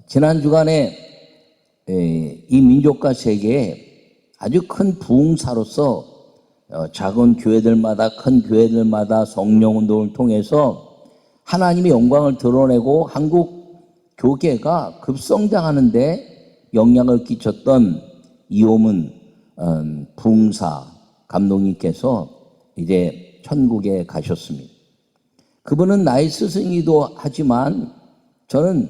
지난 주간에 이 민족과 세계에 아주 큰 부흥사로서 작은 교회들마다 큰 교회들마다 성령운동을 통해서 하나님의 영광을 드러내고 한국 교계가 급성장하는 데 영향을 끼쳤던 이호문 부흥사 감독님께서 이제 천국에 가셨습니다. 그분은 나의 스승이기도 하지만 저는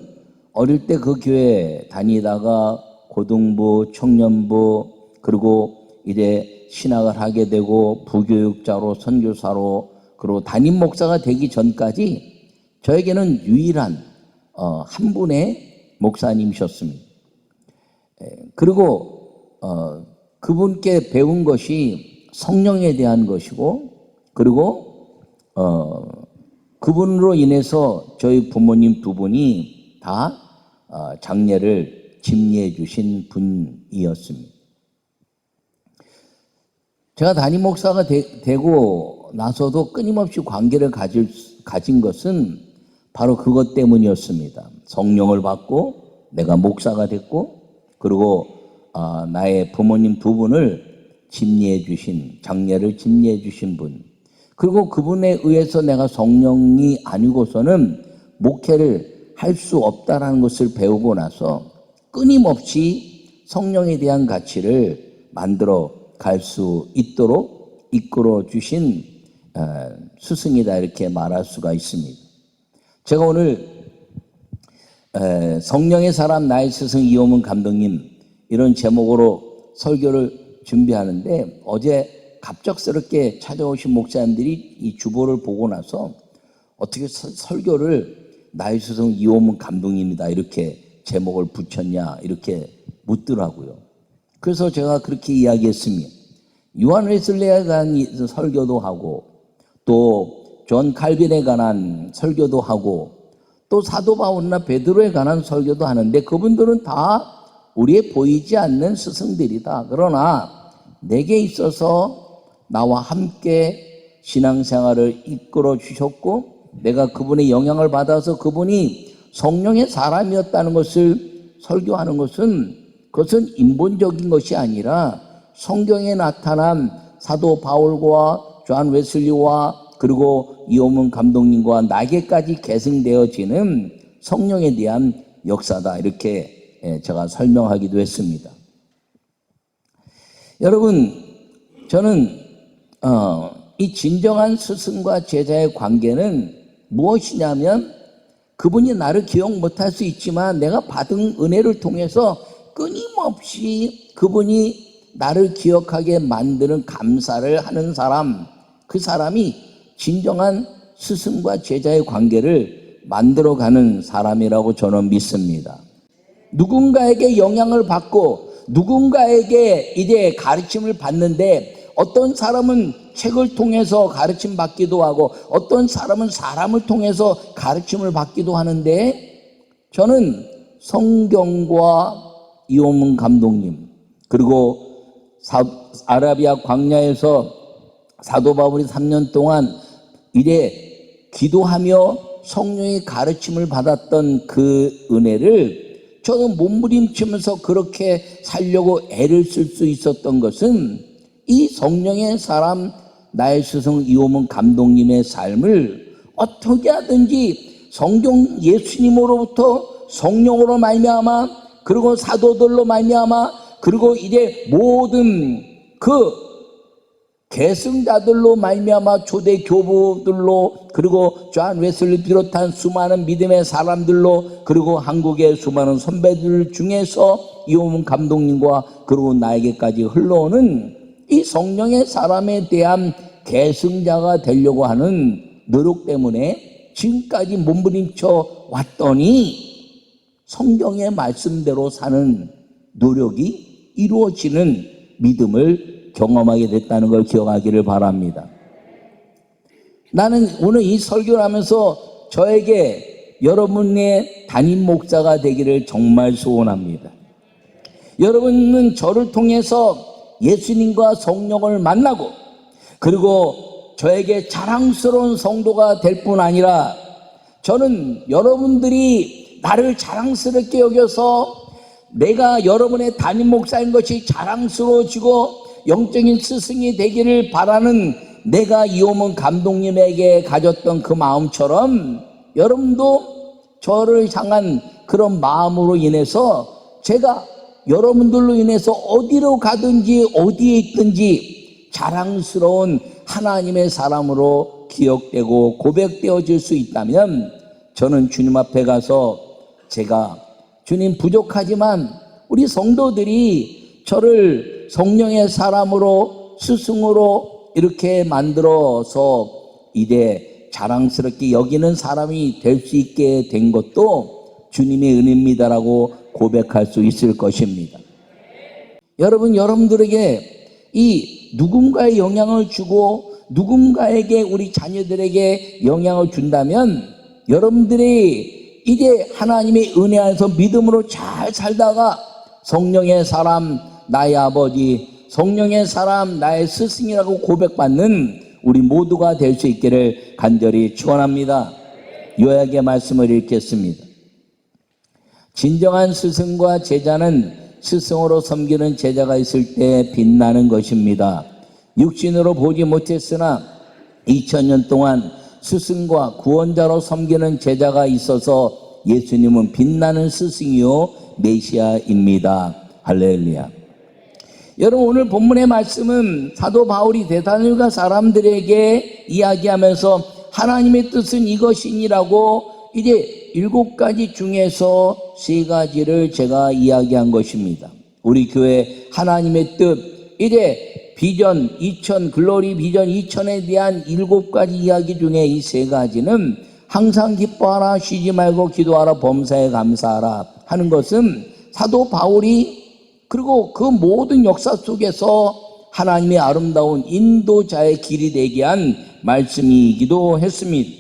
어릴 때 그 교회 다니다가 고등부, 청년부, 그리고 이제 신학을 하게 되고 부교육자로 선교사로 그리고 담임 목사가 되기 전까지 저에게는 유일한 한 분의 목사님이셨습니다. 그리고 그분께 배운 것이 성령에 대한 것이고, 그리고 그분으로 인해서 저희 부모님 두 분이 다 장례를 집례해 주신 분이었습니다. 제가 담임 목사가 되고 나서도 끊임없이 관계를 가진 것은 바로 그것 때문이었습니다. 성령을 받고 내가 목사가 됐고, 그리고 나의 부모님 두 분을 집례해 주신, 장례를 집례해 주신 분, 그리고 그분에 의해서 내가 성령이 아니고서는 목회를 할 수 없다라는 것을 배우고 나서 끊임없이 성령에 대한 가치를 만들어 갈 수 있도록 이끌어 주신 스승이다, 이렇게 말할 수가 있습니다. 제가 오늘 성령의 사람 나의 스승 이호문 감독님, 이런 제목으로 설교를 준비하는데, 어제 갑작스럽게 찾아오신 목사님들이 이 주보를 보고 나서 어떻게 설교를 나의 스승 이호문 감독님이다 이렇게 제목을 붙였냐 이렇게 묻더라고요. 그래서 제가 그렇게 이야기했습니다. 요한 웨슬리에 관한 설교도 하고, 또 존 칼빈에 관한 설교도 하고, 또 사도 바울이나 베드로에 관한 설교도 하는데 그분들은 다 우리의 보이지 않는 스승들이다. 그러나 내게 있어서 나와 함께 신앙생활을 이끌어 주셨고, 내가 그분의 영향을 받아서 그분이 성령의 사람이었다는 것을 설교하는 것은, 그것은 인본적인 것이 아니라 성경에 나타난 사도 바울과 존 웨슬리와 그리고 이호문 감독님과 나에게까지 계승되어지는 성령에 대한 역사다, 이렇게 제가 설명하기도 했습니다. 여러분, 저는 이 진정한 스승과 제자의 관계는 무엇이냐면, 그분이 나를 기억 못할 수 있지만 내가 받은 은혜를 통해서 끊임없이 그분이 나를 기억하게 만드는 감사를 하는 사람, 그 사람이 진정한 스승과 제자의 관계를 만들어가는 사람이라고 저는 믿습니다. 누군가에게 영향을 받고 누군가에게 이제 가르침을 받는데, 어떤 사람은 책을 통해서 가르침 받기도 하고 어떤 사람은 사람을 통해서 가르침을 받기도 하는데, 저는 성경과 이호문 감독님, 그리고 아라비아 광야에서 사도 바울이 3년 동안 이래 기도하며 성령의 가르침을 받았던 그 은혜를 저는 몸부림치면서 그렇게 살려고 애를 쓸 수 있었던 것은, 이 성령의 사람 나의 스승 이호문 감독님의 삶을 어떻게 하든지 성경 예수님으로부터 성령으로 말미암아, 그리고 사도들로 말미암아, 그리고 이제 모든 그 계승자들로 말미암아 초대 교부들로, 그리고 존 웨슬리 비롯한 수많은 믿음의 사람들로, 그리고 한국의 수많은 선배들 중에서 이호문 감독님과 그리고 나에게까지 흘러오는 이 성령의 사람에 대한 계승자가 되려고 하는 노력 때문에 지금까지 몸부림쳐 왔더니 성경의 말씀대로 사는 노력이 이루어지는 믿음을 경험하게 됐다는 걸 기억하기를 바랍니다. 나는 오늘 이 설교를 하면서 저에게 여러분의 담임 목사가 되기를 정말 소원합니다. 여러분은 저를 통해서 예수님과 성령을 만나고, 그리고 저에게 자랑스러운 성도가 될 뿐 아니라, 저는 여러분들이 나를 자랑스럽게 여겨서 내가 여러분의 담임 목사인 것이 자랑스러워지고 영적인 스승이 되기를 바라는 내가 이호문 감독님에게 가졌던 그 마음처럼 여러분도 저를 향한 그런 마음으로 인해서 제가 여러분들로 인해서 어디로 가든지 어디에 있든지 자랑스러운 하나님의 사람으로 기억되고 고백되어질 수 있다면 저는 주님 앞에 가서 제가 주님 부족하지만 우리 성도들이 저를 성령의 사람으로 스승으로 이렇게 만들어서 이제 자랑스럽게 여기는 사람이 될 수 있게 된 것도 주님의 은혜입니다라고 고백할 수 있을 것입니다. 여러분들에게 이 누군가의 영향을 주고 누군가에게 우리 자녀들에게 영향을 준다면 여러분들이 이제 하나님의 은혜 안에서 믿음으로 잘 살다가 성령의 사람 나의 아버지, 성령의 사람 나의 스승이라고 고백받는 우리 모두가 될 수 있기를 간절히 축원합니다. 요약의 말씀을 읽겠습니다. 진정한 스승과 제자는 스승으로 섬기는 제자가 있을 때 빛나는 것입니다. 육신으로 보지 못했으나 2000년 동안 스승과 구원자로 섬기는 제자가 있어서 예수님은 빛나는 스승이요 메시아입니다. 할렐루야. 여러분, 오늘 본문의 말씀은 사도 바울이 데살로니가 사람들에게 이야기하면서 하나님의 뜻은 이것이니라고 이제 7가지 중에서 3가지를 제가 이야기한 것입니다. 우리 교회 하나님의 뜻, 이제 비전 2000, 글로리 비전 2000에 대한 7가지 이야기 중에 이 3가지는 항상 기뻐하라, 쉬지 말고 기도하라, 범사에 감사하라 하는 것은 사도 바울이 그리고 그 모든 역사 속에서 하나님의 아름다운 인도자의 길이 되게 한 말씀이기도 했습니다.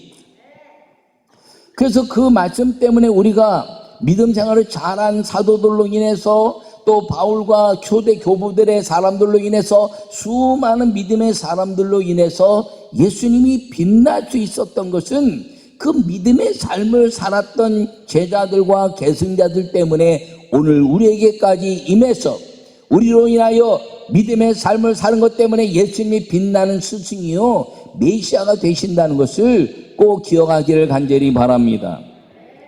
그래서 그 말씀 때문에 우리가 믿음 생활을 잘한 사도들로 인해서 또 바울과 초대 교부들의 사람들로 인해서 수많은 믿음의 사람들로 인해서 예수님이 빛날 수 있었던 것은 그 믿음의 삶을 살았던 제자들과 계승자들 때문에 오늘 우리에게까지 임해서 우리로 인하여 믿음의 삶을 사는 것 때문에 예수님이 빛나는 스승이요 메시아가 되신다는 것을 꼭 기억하기를 간절히 바랍니다.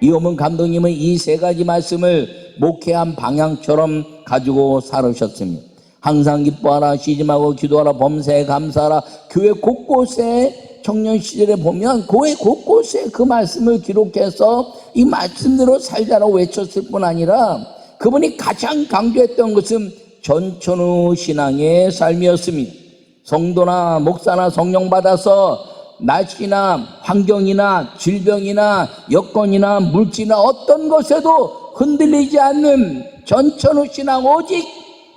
이호문 감독님은 이 3가지 말씀을 목회한 방향처럼 가지고 살으셨습니다. 항상 기뻐하라, 쉬지 말고 기도하라, 범사에 감사하라. 교회 곳곳에 청년 시절에 보면 교회 곳곳에 그 말씀을 기록해서 이 말씀대로 살자라고 외쳤을 뿐 아니라 그분이 가장 강조했던 것은 전천후 신앙의 삶이었습니다. 성도나 목사나 성령 받아서 날씨나 환경이나 질병이나 여건이나 물질이나 어떤 것에도 흔들리지 않는 전천후 신앙, 오직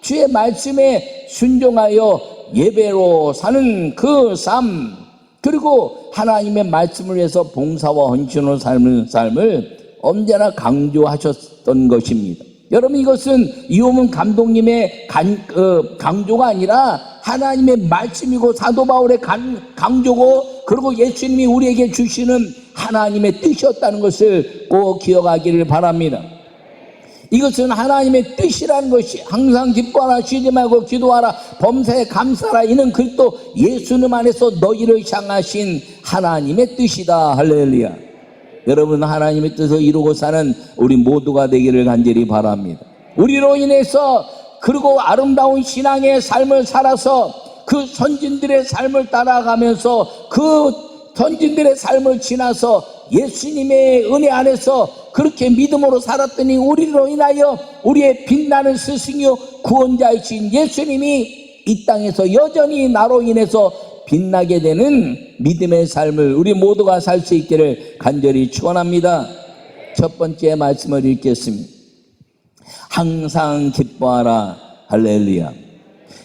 주의 말씀에 순종하여 예배로 사는 그 삶, 그리고 하나님의 말씀을 위해서 봉사와 헌신으로 삶을 언제나 강조하셨던 것입니다. 여러분, 이것은 이호문 감독님의 강조가 아니라 하나님의 말씀이고 사도 바울의 강조고 그리고 예수님이 우리에게 주시는 하나님의 뜻이었다는 것을 꼭 기억하기를 바랍니다. 이것은 하나님의 뜻이라는 것이 항상 기뻐하라, 쉬지 말고 기도하라, 범사에 감사하라, 이는 그리스도 예수님 안에서 너희를 향하신 하나님의 뜻이다. 할렐루야. 여러분, 하나님의 뜻을 이루고 사는 우리 모두가 되기를 간절히 바랍니다. 우리로 인해서 그리고 아름다운 신앙의 삶을 살아서 그 선진들의 삶을 따라가면서 그 선진들의 삶을 지나서 예수님의 은혜 안에서 그렇게 믿음으로 살았더니 우리로 인하여 우리의 빛나는 스승이요 구원자이신 예수님이 이 땅에서 여전히 나로 인해서 빛나게 되는 믿음의 삶을 우리 모두가 살 수 있기를 간절히 축원합니다. 첫 번째 말씀을 읽겠습니다. 항상 기뻐하라. 할렐루야.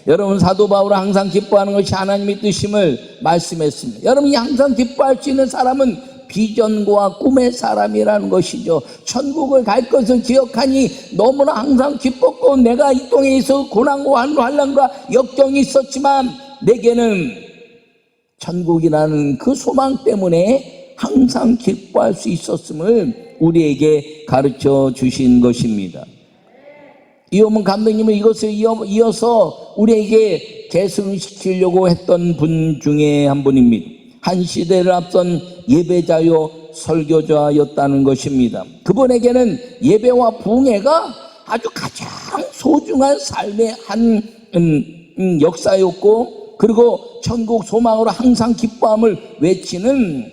여러분, 사도 바울은 항상 기뻐하는 것이 하나님의 뜻임을 말씀했습니다. 여러분이 항상 기뻐할 수 있는 사람은 비전과 꿈의 사람이라는 것이죠. 천국을 갈 것을 기억하니 너무나 항상 기뻤고 내가 이 땅에 있어 고난과 환난과 역경이 있었지만 내게는 천국이라는 그 소망 때문에 항상 기뻐할 수 있었음을 우리에게 가르쳐 주신 것입니다. 이호문 감독님은 이것을 이어서 우리에게 계승시키려고 했던 분 중에 한 분입니다. 한 시대를 앞선 예배자요 설교자였다는 것입니다. 그분에게는 예배와 부흥회가 아주 가장 소중한 삶의 한 역사였고, 그리고 천국 소망으로 항상 기뻐함을 외치는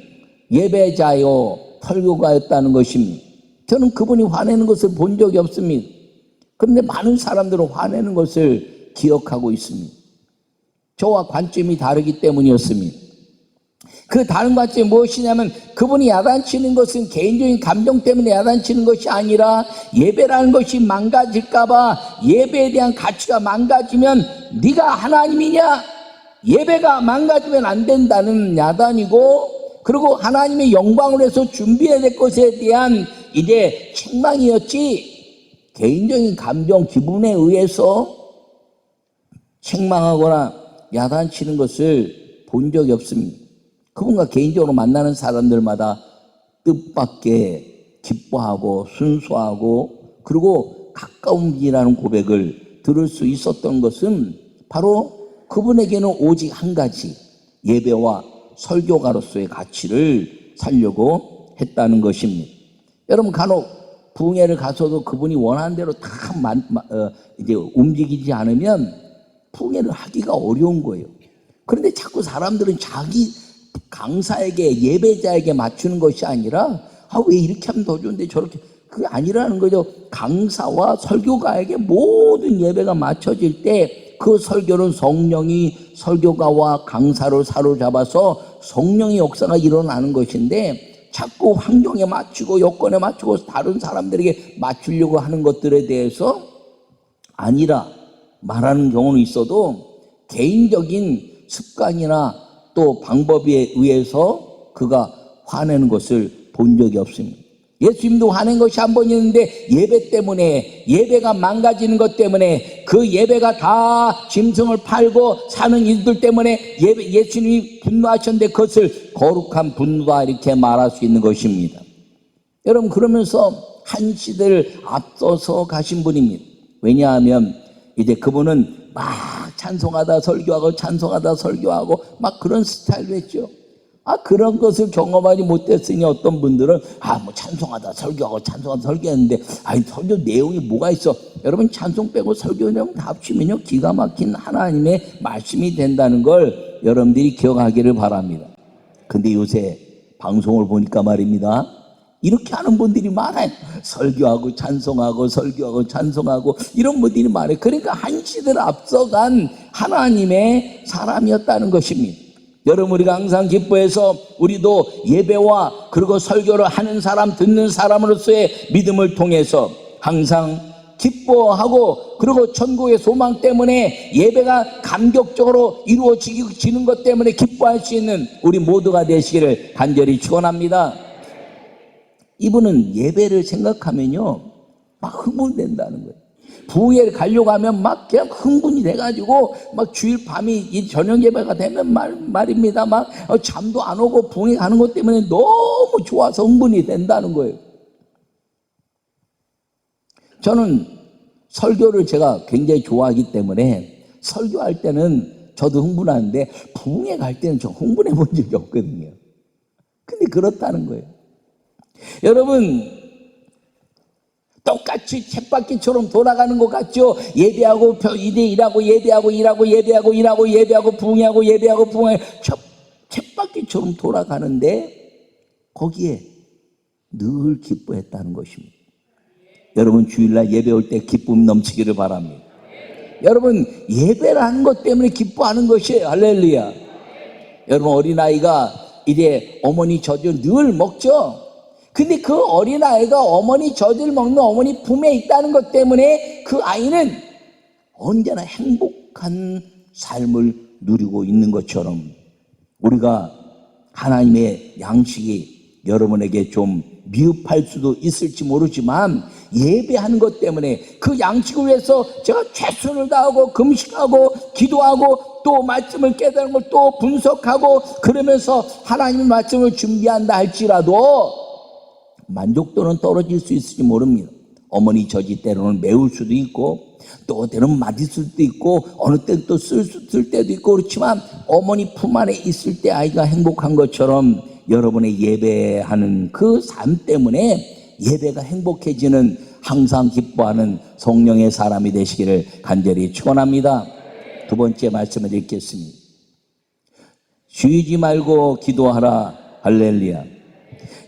예배자요 설교가였다는 것입니다. 저는 그분이 화내는 것을 본 적이 없습니다. 그런데 많은 사람들은 화내는 것을 기억하고 있습니다. 저와 관점이 다르기 때문이었습니다. 그 다른 관점이 무엇이냐면, 그분이 야단치는 것은 개인적인 감정 때문에 야단치는 것이 아니라 예배라는 것이 망가질까봐, 예배에 대한 가치가 망가지면 네가 하나님이냐, 예배가 망가지면 안 된다는 야단이고, 그리고 하나님의 영광을 위해서 준비해야 될 것에 대한 이제 책망이었지, 개인적인 감정, 기분에 의해서 책망하거나 야단치는 것을 본 적이 없습니다. 그분과 개인적으로 만나는 사람들마다 뜻밖의 기뻐하고 순수하고 그리고 가까운 분이라는 고백을 들을 수 있었던 것은 바로 그분에게는 오직 한 가지, 예배와 설교가로서의 가치를 살려고 했다는 것입니다. 여러분, 간혹 부흥회를 가서도 그분이 원하는 대로 다 이제 움직이지 않으면 부흥회를 하기가 어려운 거예요. 그런데 자꾸 사람들은 자기 강사에게, 예배자에게 맞추는 것이 아니라, 왜 이렇게 하면 더 좋은데 저렇게, 그게 아니라는 거죠. 강사와 설교가에게 모든 예배가 맞춰질 때 그 설교는 성령이 설교가와 강사를 사로잡아서 성령의 역사가 일어나는 것인데, 자꾸 환경에 맞추고 여건에 맞추고 다른 사람들에게 맞추려고 하는 것들에 대해서 아니라 말하는 경우는 있어도 개인적인 습관이나 또 방법에 의해서 그가 화내는 것을 본 적이 없습니다. 예수님도 화낸 것이 한 번 있는데, 예배 때문에, 예배가 망가지는 것 때문에, 그 예배가 다 짐승을 팔고 사는 일들 때문에 예수님이 분노하셨는데 그것을 거룩한 분노다 이렇게 말할 수 있는 것입니다. 여러분, 그러면서 한 시대를 앞서서 가신 분입니다. 왜냐하면 이제 그분은 막 찬송하다 설교하고 찬송하다 설교하고 막 그런 스타일로 했죠. 그런 것을 경험하지 못했으니 어떤 분들은 뭐 찬송하다 설교하고 찬송하다 설교했는데, 설교 내용이 뭐가 있어? 여러분, 찬송 빼고 설교 내용 다 합치면요 기가 막힌 하나님의 말씀이 된다는 걸 여러분들이 기억하기를 바랍니다. 근데 요새 방송을 보니까 말입니다, 이렇게 하는 분들이 많아요. 설교하고 찬송하고 설교하고 찬송하고 이런 분들이 많아요. 그러니까 한 시대를 앞서간 하나님의 사람이었다는 것입니다. 여러분, 우리가 항상 기뻐해서 우리도 예배와 그리고 설교를 하는 사람, 듣는 사람으로서의 믿음을 통해서 항상 기뻐하고, 그리고 천국의 소망 때문에 예배가 감격적으로 이루어지는 것 때문에 기뻐할 수 있는 우리 모두가 되시기를 간절히 축원합니다. 이분은 예배를 생각하면요 막 흥분된다는 거예요. 부흥회를 가려고 하면 막 그냥 흥분이 돼가지고 막 주일 밤이 이 저녁 예배가 되면 말입니다, 막 잠도 안 오고 부흥회 가는 것 때문에 너무 좋아서 흥분이 된다는 거예요. 저는 설교를 제가 굉장히 좋아하기 때문에 설교할 때는 저도 흥분하는데, 부흥회 갈 때는 저 흥분해 본 적이 없거든요. 근데 그렇다는 거예요. 여러분, 똑같이 쳇바퀴처럼 돌아가는 것 같죠? 예배하고 이제 일하고 예배하고 일하고 예배하고 일하고 예배하고 부흥하고 예배하고 부흥하고 쳇바퀴처럼 돌아가는데 거기에 늘 기뻐했다는 것입니다. 여러분, 주일날 예배 올 때 기쁨 넘치기를 바랍니다. 여러분, 예배라는 것 때문에 기뻐하는 것이에요. 할렐루야. 여러분, 어린아이가 이제 어머니 젖을 늘 먹죠? 근데 그 어린아이가 어머니 젖을 먹는 어머니 품에 있다는 것 때문에 그 아이는 언제나 행복한 삶을 누리고 있는 것처럼, 우리가 하나님의 양식이 여러분에게 좀 미흡할 수도 있을지 모르지만, 예배하는 것 때문에 그 양식을 위해서 제가 최선을 다하고 금식하고 기도하고 또 말씀을 깨달은 걸 또 분석하고 그러면서 하나님의 말씀을 준비한다 할지라도, 만족도는 떨어질 수 있을지 모릅니다. 어머니 젖이 때로는 매울 수도 있고 또 때로는 맛있을 수도 있고 어느 때는 또 쓸 때도 있고 그렇지만 어머니 품 안에 있을 때 아이가 행복한 것처럼 여러분의 예배하는 그 삶 때문에 예배가 행복해지는 항상 기뻐하는 성령의 사람이 되시기를 간절히 축원합니다. 두 번째 말씀을 읽겠습니다. 쉬지 말고 기도하라. 할렐루야.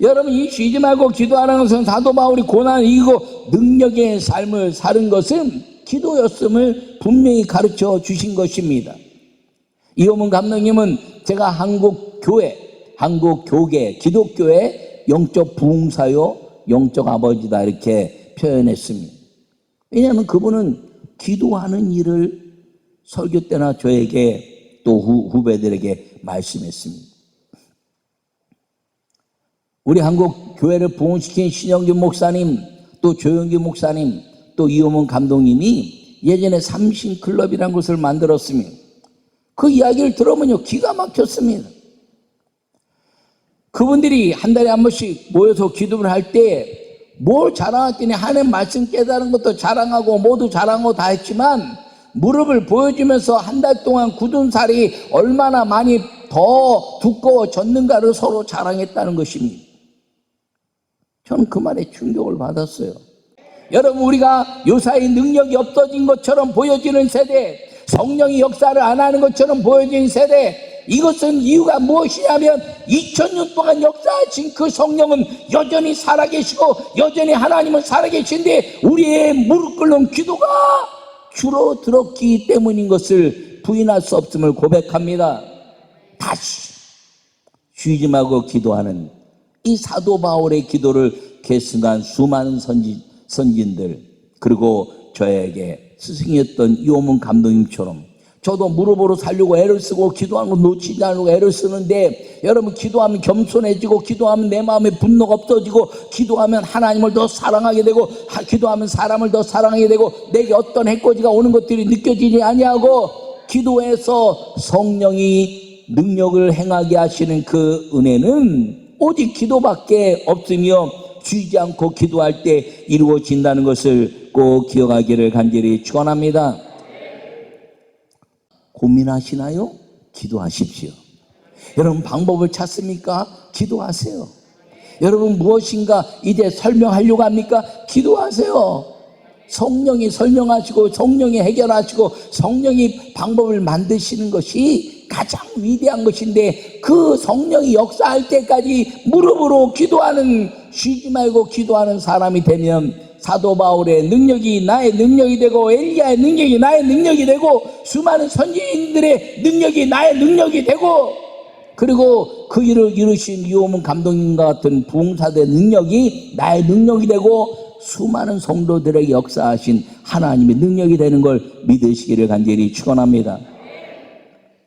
여러분, 이 쉬지 말고 기도하라는 것은 사도 바울이 고난을 이기고 능력의 삶을 사는 것은 기도였음을 분명히 가르쳐 주신 것입니다. 이호문 감독님은 제가 한국 교계, 기독교의 영적 부흥사요, 영적 아버지다 이렇게 표현했습니다. 왜냐하면 그분은 기도하는 일을 설교 때나 저에게 또 후배들에게 말씀했습니다. 우리 한국 교회를 부흥시킨 신영균 목사님, 또 조영규 목사님, 또 이호문 감독님이 예전에 삼신클럽이라는 것을 만들었습니다. 그 이야기를 들으면요, 기가 막혔습니다. 그분들이 한 달에 한 번씩 모여서 기도를 할 때 뭘 자랑했더니 하나님 말씀 깨달은 것도 자랑하고 모두 자랑하고 다 했지만 무릎을 보여주면서 한 달 동안 굳은 살이 얼마나 많이 더 두꺼워졌는가를 서로 자랑했다는 것입니다. 저는 그 말에 충격을 받았어요. 여러분, 우리가 요사이 능력이 없어진 것처럼 보여지는 세대, 성령이 역사를 안 하는 것처럼 보여지는 세대, 이것은 이유가 무엇이냐면 2000년 동안 역사하신 그 성령은 여전히 살아계시고 여전히 하나님은 살아계신데 우리의 무릎 꿇는 기도가 줄어들었기 때문인 것을 부인할 수 없음을 고백합니다. 다시 쉬지 말고 기도하는 이 사도 바울의 기도를 계승한 수많은 선진들, 그리고 저에게 스승이었던 이호문 감독님처럼 저도 무릎으로 살려고 애를 쓰고 기도하는 거 놓치지 않으려고 애를 쓰는데, 여러분, 기도하면 겸손해지고 기도하면 내 마음에 분노가 없어지고 기도하면 하나님을 더 사랑하게 되고 기도하면 사람을 더 사랑하게 되고 내게 어떤 해코지가 오는 것들이 느껴지지 아니하고 기도해서 성령이 능력을 행하게 하시는 그 은혜는 오직 기도밖에 없으며 쉬지 않고 기도할 때 이루어진다는 것을 꼭 기억하기를 간절히 축원합니다. 고민하시나요? 기도하십시오. 여러분, 방법을 찾습니까? 기도하세요. 여러분, 무엇인가 이제 설명하려고 합니까? 기도하세요. 성령이 설명하시고 성령이 해결하시고 성령이 방법을 만드시는 것이 가장 위대한 것인데, 그 성령이 역사할 때까지 무릎으로 기도하는, 쉬지 말고 기도하는 사람이 되면 사도 바울의 능력이 나의 능력이 되고 엘리야의 능력이 나의 능력이 되고 수많은 선지자들의 능력이 나의 능력이 되고, 그리고 그 일을 이루신 이호문 감독님과 같은 부흥사대의 능력이 나의 능력이 되고 수많은 성도들에게 역사하신 하나님의 능력이 되는 걸 믿으시기를 간절히 축원합니다.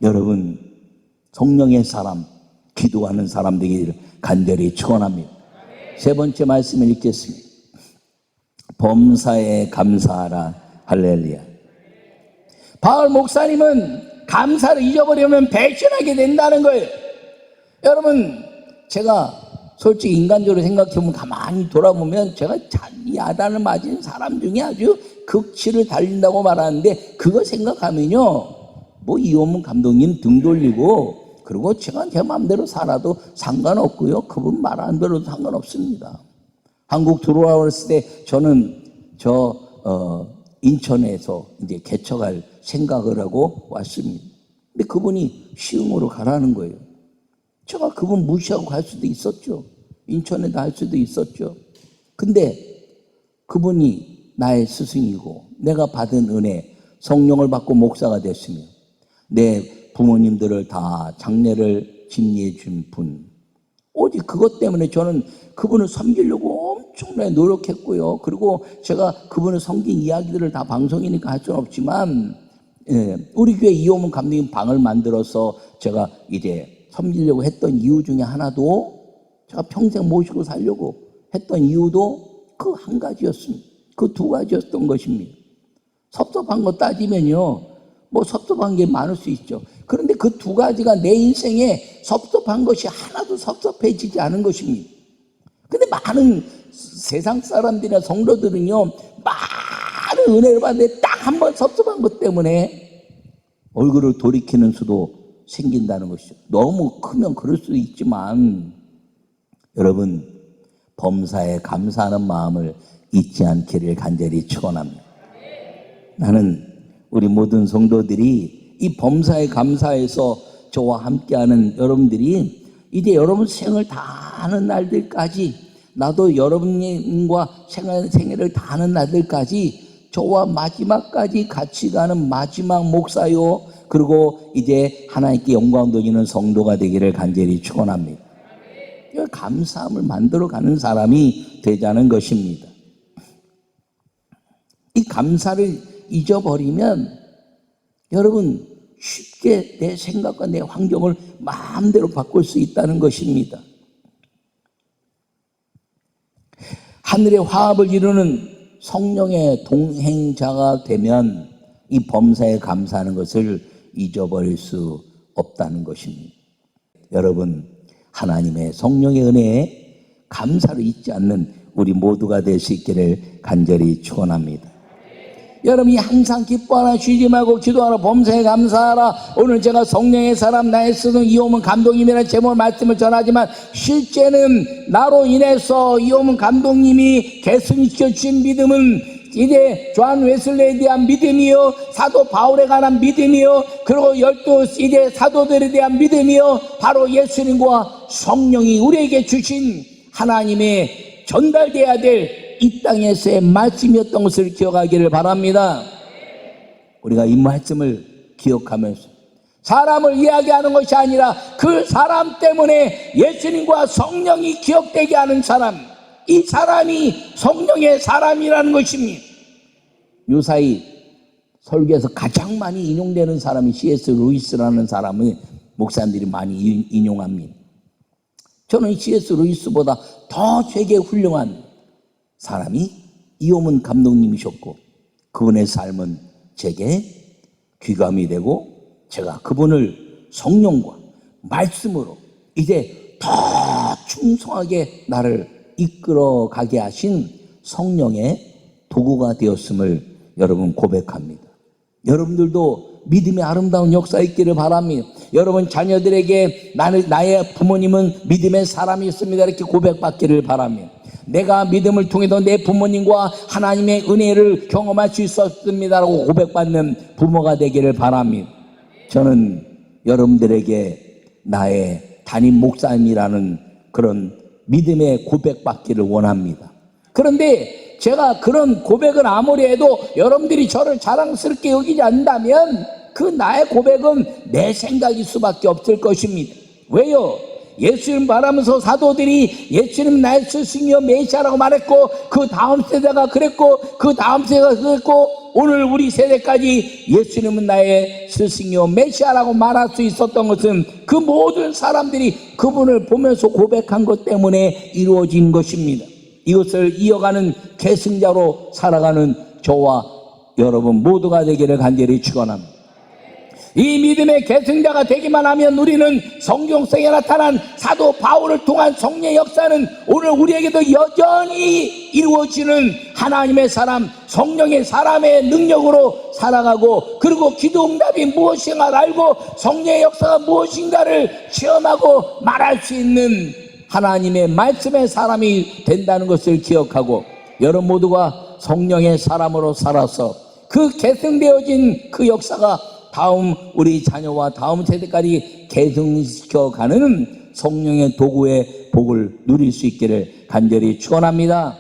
여러분, 성령의 사람, 기도하는 사람 되기를 간절히 축원합니다. 세 번째 말씀을 읽겠습니다. 범사에 감사하라. 할렐루야. 바울 목사님은 감사를 잊어버리면 배신하게 된다는 거예요. 여러분, 제가 솔직히 인간적으로 생각해보면 가만히 돌아보면 제가 야단을 맞은 사람 중에 아주 극치를 달린다고 말하는데, 그거 생각하면요, 뭐 이호문 감독님 등 돌리고 그리고 제가 제 마음대로 살아도 상관없고요, 그분 말하는 대로도 상관없습니다. 한국 들어왔을 때 저는 인천에서 이제 개척할 생각을 하고 왔습니다. 근데 그분이 시흥으로 가라는 거예요. 제가 그분 무시하고 갈 수도 있었죠. 인천에다 할 수도 있었죠. 근데 그분이 나의 스승이고 내가 받은 은혜, 성령을 받고 목사가 됐으며 내 부모님들을 다 장례를 집리해 준 분, 오직 그것 때문에 저는 그분을 섬기려고 엄청나게 노력했고요. 그리고 제가 그분을 섬긴 이야기들을 다 방송이니까 할 수는 없지만, 우리 교회 이호문 감독님 방을 만들어서 제가 이제 섬기려고 했던 이유 중에 하나도, 제가 평생 모시고 살려고 했던 이유도 그 한 가지였습니다. 그 두 가지였던 것입니다. 섭섭한 거 따지면요, 뭐 섭섭한 게 많을 수 있죠. 그런데 그 두 가지가 내 인생에 섭섭한 것이 하나도 섭섭해지지 않은 것입니다. 근데 많은 세상 사람들이나 성도들은요, 많은 은혜를 받는데 딱 한 번 섭섭한 것 때문에 얼굴을 돌이키는 수도 생긴다는 것이죠. 너무 크면 그럴 수도 있지만 여러분, 범사에 감사하는 마음을 잊지 않기를 간절히 축원합니다. 나는 우리 모든 성도들이 이 범사에 감사해서 저와 함께하는 여러분들이 이제 여러분 생을 다 하는 날들까지, 나도 여러분과 생애를 다 하는 날들까지 저와 마지막까지 같이 가는 마지막 목사요, 그리고 이제 하나님께 영광 돌리는 성도가 되기를 간절히 축원합니다. 감사함을 만들어가는 사람이 되자는 것입니다. 이 감사를 잊어버리면 여러분 쉽게 내 생각과 내 환경을 마음대로 바꿀 수 있다는 것입니다. 하늘의 화합을 이루는 성령의 동행자가 되면 이 범사에 감사하는 것을 잊어버릴 수 없다는 것입니다. 여러분, 하나님의 성령의 은혜에 감사를 잊지 않는 우리 모두가 될 수 있기를 간절히 축원합니다. 여러분이 항상 기뻐하라, 쉬지 말고 기도하라, 범사에 감사하라. 오늘 제가 성령의 사람 나의 스승 이호문 감독님이라는 제목 말씀을 전하지만 실제는 나로 인해서 이호문 감독님이 계승시켜 주신 믿음은 이제 존 웨슬리에 대한 믿음이요, 사도 바울에 관한 믿음이요, 그리고 12 이제 사도들에 대한 믿음이요, 바로 예수님과 성령이 우리에게 주신 하나님의 전달돼야 될 이 땅에서의 말씀이었던 것을 기억하기를 바랍니다. 우리가 이 말씀을 기억하면서 사람을 이야기하는 것이 아니라 그 사람 때문에 예수님과 성령이 기억되게 하는 사람, 이 사람이 성령의 사람이라는 것입니다. 요사이 설교에서 가장 많이 인용되는 사람이 C.S. 루이스라는 사람을 목사님들이 많이 인용합니다. 저는 C.S. 루이스보다 더 되게 훌륭한 사람이 이호문 감독님이셨고, 그분의 삶은 제게 귀감이 되고 제가 그분을 성령과 말씀으로 이제 더 충성하게 나를 이끌어가게 하신 성령의 도구가 되었음을 여러분 고백합니다. 여러분들도 믿음의 아름다운 역사 있기를 바랍니다. 여러분 자녀들에게 나의 부모님은 믿음의 사람이 있습니다, 이렇게 고백받기를 바랍니다. 내가 믿음을 통해서 내 부모님과 하나님의 은혜를 경험할 수 있었습니다라고 고백받는 부모가 되기를 바랍니다. 저는 여러분들에게 나의 담임 목사님이라는 그런 믿음의 고백받기를 원합니다. 그런데 제가 그런 고백을 아무리 해도 여러분들이 저를 자랑스럽게 여기지 않는다면 그 나의 고백은 내 생각일 수밖에 없을 것입니다. 왜요? 예수님 말하면서 사도들이 예수님 나의 스승이요 메시아라고 말했고, 그 다음 세대가 그랬고, 그 다음 세대가 그랬고, 오늘 우리 세대까지 예수님은 나의 스승이요 메시아라고 말할 수 있었던 것은 그 모든 사람들이 그분을 보면서 고백한 것 때문에 이루어진 것입니다. 이것을 이어가는 계승자로 살아가는 저와 여러분 모두가 되기를 간절히 축원합니다. 이 믿음의 계승자가 되기만 하면 우리는 성경성에 나타난 사도 바울을 통한 성령의 역사는 오늘 우리에게도 여전히 이루어지는 하나님의 사람, 성령의 사람의 능력으로 살아가고, 그리고 기도응답이 무엇인가를 알고 성령의 역사가 무엇인가를 체험하고 말할 수 있는 하나님의 말씀의 사람이 된다는 것을 기억하고, 여러분 모두가 성령의 사람으로 살아서 그 계승되어진 그 역사가 다음 우리 자녀와 다음 세대까지 계승시켜가는 성령의 도구의 복을 누릴 수 있기를 간절히 축원합니다.